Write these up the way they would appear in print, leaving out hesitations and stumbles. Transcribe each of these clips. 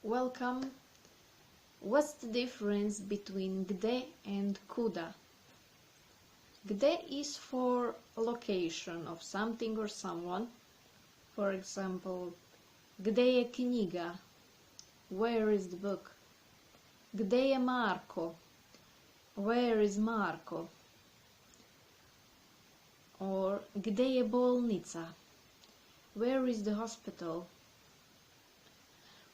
Welcome. What's the difference between GDE and KUDA? GDE is for location of something or someone. For example, ГДЕ and КНИГА, where is the book? ГДЕ and Marko, where is Marko? Or ГДЕ bolnica, where is the hospital?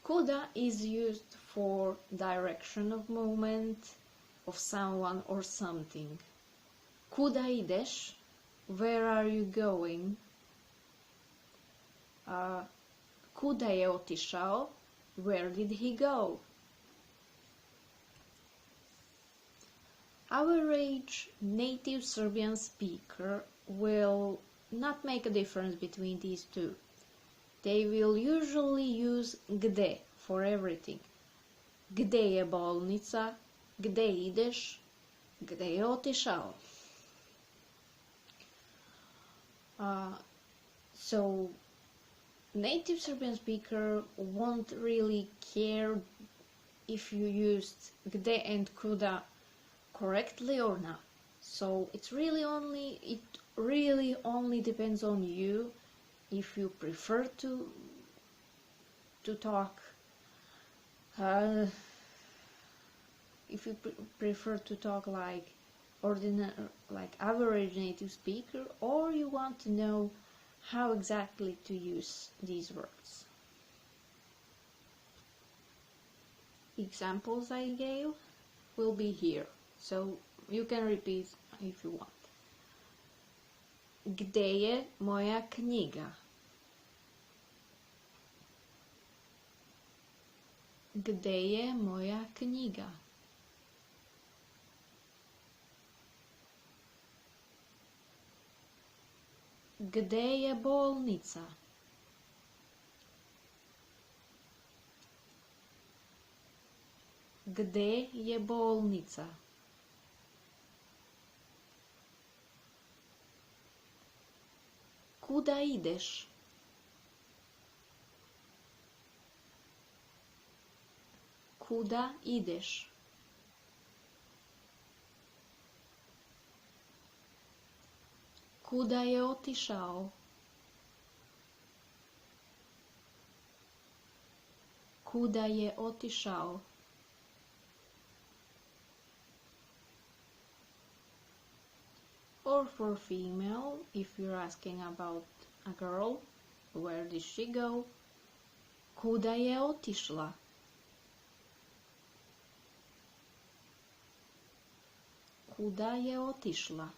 KUDA is used for direction of movement of someone or something. Kuda ideš? Where are you going? Kuda je otišao? Where did he go? Average native Serbian speaker will not make a difference between these two. They will usually use GDE for everything. Gde je bolnica? Gde ideš? Gde je otišao? So native Serbian speaker won't really care if you used GDE and KUDA correctly or not. So it really only depends on you if you prefer to talk if you prefer to talk like average native speaker, or you want to know how exactly to use these words. Examples I gave will be here, so you can repeat if you want. Gde je moja knjiga? Gde je moja knjiga? Gde je bolnica? Gde je bolnica? Kuda ideš? Kuda ideš? Kuda je otišao? Kuda je otišao? Or for female, if you're asking about a girl, where did she go? Kuda je otišla? Kuda je otišla?